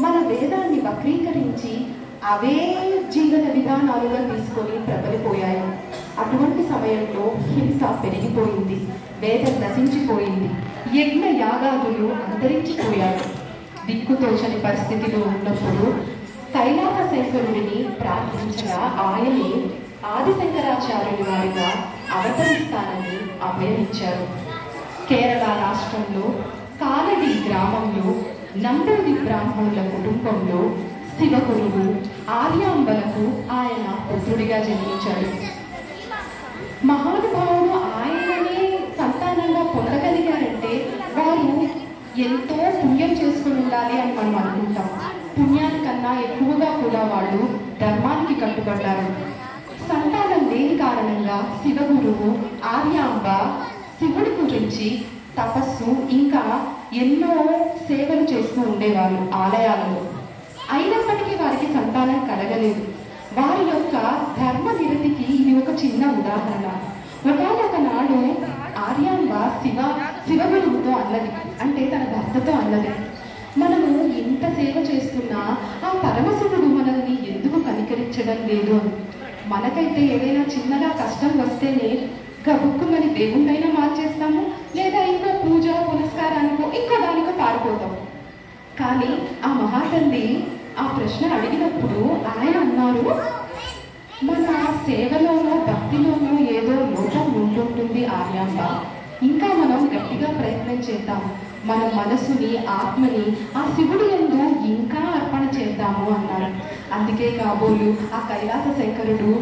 మన వేదాన్ని వక్రీకరించి అవే జీవన విధానాలుగా తీసుకొని ప్రబలిపోయాయి. అటువంటి సమయంలో హింస పెరిగిపోయింది, వేదం నశించిపోయింది, యజ్ఞ యాగాదులు అంతరించిపోయాయి. దిక్కుతోచని పరిస్థితిలో ఉన్నప్పుడు కైలాస శంకరుడిని ప్రార్థించగా ఆయనే ఆదిశంకరాచార్యుని వారిగా అవతరిస్తానని అభయమిచ్చారు. కేరళ రాష్ట్రంలో కాలడి గ్రామంలో నంబూది బ్రాహ్మణుల కుటుంబంలో శివగురువు ఆర్యాంబలకు ఆయన పుత్రుడిగా జన్మించాడు. మహానుభావుడు ఆయననే సంతానంగా పొందగలిగారంటే వారు ఎంతో పుణ్యం చేసుకుని ఉండాలి అని మనం అనుకుంటాం. పుణ్యానికన్నా ఎక్కువగా కూడా వాళ్ళు ధర్మానికి కట్టుబడ్డారు. సంతానం లేని కారణంగా శివగురువు ఆర్యాంబ శివుడి గురించి తపస్సు ఇంకా ఎన్నో సేవలు చేస్తూ ఉండేవారు ఆలయాలలో. అయినప్పటికీ వారికి సంతానం కలగలేదు. వారి యొక్క ధర్మ నిరతికి ఇది ఒక చిన్న ఉదాహరణ. ఒకనొక నాడు ఆర్యాంబ శివగురువుతో అన్నది, అంటే తన భర్తతో అన్నది, మనము ఇంత సేవ చేస్తున్నా ఆ పరమశివుడు మనల్ని ఎందుకు కనికరించడం లేదు అని. మనకైతే ఏదైనా చిన్నగా కష్టం వస్తేనే గబుక్కుమని దేవుణ్ణైనా మార్చేస్తాము, లేదా ఇంకో పూజ పునస్కారానికో ఇంకో దానికో పారిపోతాము. కానీ ఆ మహాతల్లి ఆ ప్రశ్న అడిగినప్పుడు ఆయన అన్నారు, మన సేవలోనో భక్తిలోనో ఏదో లోపం ఉంటుంటుంది ఆర్యాంబ, ఇంకా మనం గట్టిగా ప్రయత్నం చేద్దాం, మన మనసుని ఆత్మని ఆ శివుడి యందు ఇంకా అర్పణ చేద్దాము అన్నారు. అందుకే కాబోలు ఆ కైలాస శంకరుడు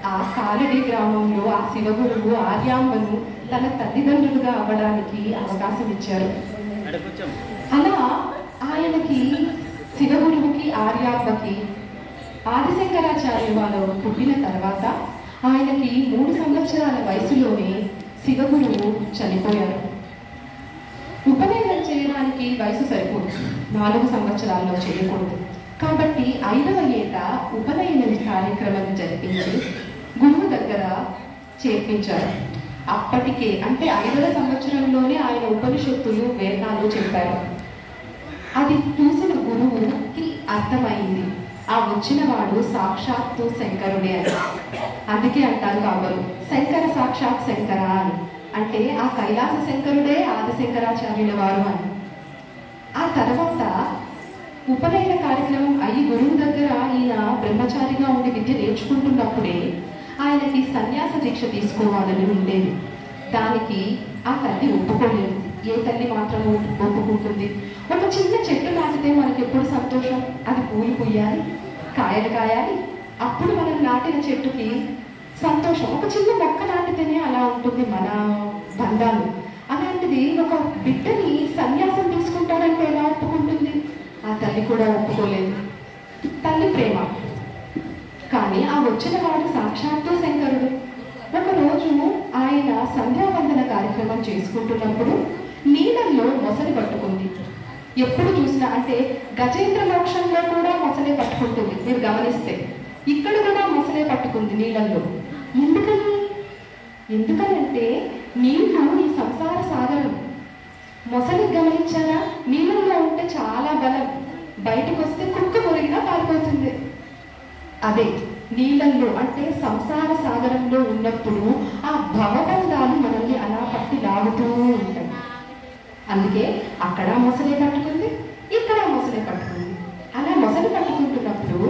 ఆ కాలడి గ్రామంలో ఆ శివగురువు ఆర్యాంబను తన తల్లిదండ్రులుగా అవ్వడానికి అవకాశం ఇచ్చారు. అలా ఆయనకి శివగురువుకి ఆర్యాంబకి ఆదిశంకరాచార్య వారు పుట్టిన తర్వాత ఆయనకి 3 సంవత్సరాల వయసులోనే శివగురువు చనిపోయారు. ఉపనయనం చేయడానికి వయసు సరిపోదు, 4 సంవత్సరాల్లో చేయకూడదు. కాబట్టి 5వ ఏట ఉపనయనం కార్యక్రమం జరిపించి గురువు దగ్గర చేర్పించారు. అప్పటికే అంటే 5వ సంవత్సరంలోనే ఆయన ఉపనిషత్తులు వేదాలు చెప్పారు. అది చూసిన గురువుకి అర్థమైంది, ఆ వచ్చిన వాడు సాక్షాత్తు శంకరుడే అని. అందుకే అంటారు కాబరు శంకర సాక్షాత్ శంకర అని, అంటే ఆ కైలాస శంకరుడే ఆదిశంకరాచార్యుల వారు అని. ఆ తర్వాత ఉపనయన కార్యక్రమం అయ్యి గురువు దగ్గర ఈయన బ్రహ్మచారిగా ఉండి విద్య నేర్చుకుంటున్నప్పుడే ఆయనకి సన్యాస దీక్ష తీసుకోవాలని ఉండేది. దానికి ఆ తల్లి ఒప్పుకోలేదు. ఏ తల్లి మాత్రము ఒప్పుకుంటుంది? ఒక చిన్న చెట్టు నాటితే మనకి ఎప్పుడు సంతోషం, అది పూలు పూయాలి, కాయలు కాయాలి, అప్పుడు మనం నాటిన చెట్టుకి సంతోషం. ఒక చిన్న మొక్క నాటితేనే అలా ఉంటుంది మన బంధాలు. అలాంటిది ఒక బిడ్డని సన్యాసం తీసుకుంటాడంటే ఎలా ఒప్పుకుంటుంది? ఆ తల్లి కూడా ఒప్పుకోలేదు. తల్లి ప్రేమ. కానీ ఆ వచ్చిన వాడు సాక్షాత్తు శంకరుడు. ఒకరోజు ఆయన సంధ్యావందన కార్యక్రమం చేసుకుంటున్నప్పుడు నీళ్ళల్లో మొసలి పట్టుకుంది. ఎప్పుడు చూసినా, అంటే గజేంద్ర మోక్షంలో కూడా మొసలే పట్టుకుంటుంది, మీరు గమనిస్తే ఇక్కడ కూడా మొసలే పట్టుకుంది నీళ్ళల్లో. ఎందుకనంటే నీళ్ళు ఈ సంసార సాగరం. మొసలి గమనించారా? నీళ్ళల్లో ఉంటే చాలా బలం, బయటకు వస్తే కుక్క మురిగినా పారిపోతుంది. అదే నీళ్ళల్లో అంటే సంసార సాగరంలో ఉన్నప్పుడు ఆ భవబంధాలు మనల్ని అలా పట్టి లాగుతూ ఉంటాయి. అందుకే అక్కడ మొసలే పట్టుకుంది, ఇక్కడ మొసలే పట్టుకుంది. అలా మొసలి పట్టుకుంటున్నప్పుడు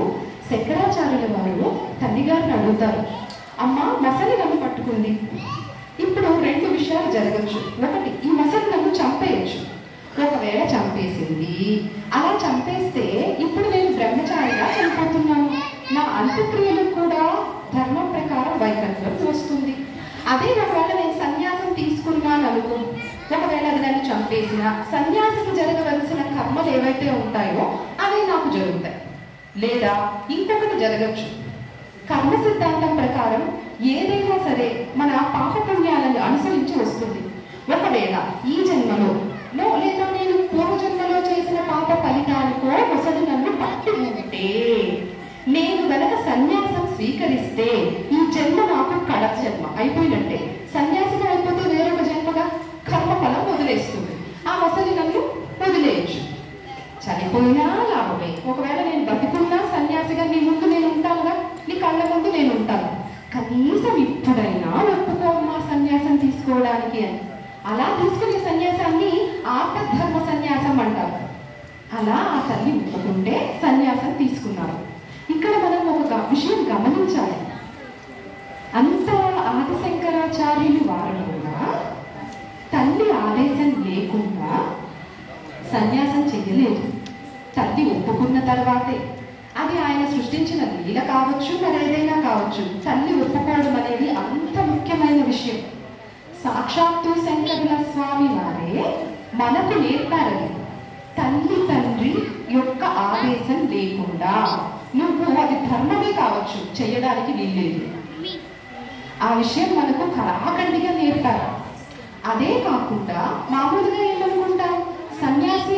శంకరాచార్యుల వారు తల్లిగారిని అడుగుతారు, అమ్మ మొసలి నన్ను పట్టుకుంది, ఇప్పుడు 2 విషయాలు జరగచ్చు. ఒకటి, ఈ మొసలి నన్ను చంపేయచ్చు. ఒకవేళ చంపేసింది, అలా చంపేస్తే ఇప్పుడు నేను బ్రహ్మచారిగా చనిపోతున్నాను, నా అంత్యక్రియలకు కూడా ధర్మం ప్రకారం వైకల్యం వస్తుంది. అదే ఒకవేళ నేను సన్యాసం తీసుకున్నాను అనుకో, ఒకవేళ అది నన్ను చంపేసిన, సన్యాసికి జరగవలసిన కర్మలు ఏవైతే ఉంటాయో అవే నాకు జరుగుతాయి. లేదా ఇంకొకటి జరగచ్చు, కర్మ సిద్ధాంతం ప్రకారం ఏదైనా సరే మన పాపపుణ్యాలను అనుసరించి వస్తుంది. ఒకవేళ ఈ జన్మలో లేదా నేను పూర్వజన్మలో చేసిన పాప ఫలితానికో మొసలు నన్ను పట్టి ఉంటే, నేను గనక సన్యాసం స్వీకరిస్తే ఈ జన్మ నాకు కడ జన్మ అయిపోయినట్టే. సన్యాసిగా అయిపోతే వేరొక జన్మగా కర్మఫలం వదిలేస్తుంది. ఆ మొసలి నన్ను వదిలేయచ్చు, చనిపోయినా లాభమే, కనీసం ఇప్పుడైనా ఒప్పుకోమ్మా సన్యాసం తీసుకోవడానికి అని. అలా తీసుకునే సన్యాసాన్ని ఆపద్ధర్మ సన్యాసం అంటారు. అలా ఆ తల్లి ఒప్పుకుంటే సన్యాసం తీసుకున్నారు. ఇక్కడ మనం ఒక విషయం గమనించాలి. అంత ఆదిశంకరాచార్యులు వారు కూడా తల్లి ఆదేశం లేకుండా సన్యాసం చెయ్యలేదు. తల్లి ఒప్పుకున్న తర్వాతే, అది ఆయన సృష్టించిన లీల కావచ్చు, మరేదైనా కావచ్చు, తల్లి ఒప్పుకోవడం అనేది అంత ముఖ్యమైన విషయం. సాక్షాత్తు శంకరుల స్వామి వారే మనకు నేర్పారని. తల్లి తండ్రి యొక్క ఆదేశం లేకుండా నువ్వు అది ధర్మమే కావచ్చు చేయడానికి వీల్లేదు. ఆ విషయం మనకు కరాఖండిగా నేర్పారు. అదే కాకుండా మామూలుగా ఏమనుకుంటాం, సన్యాసి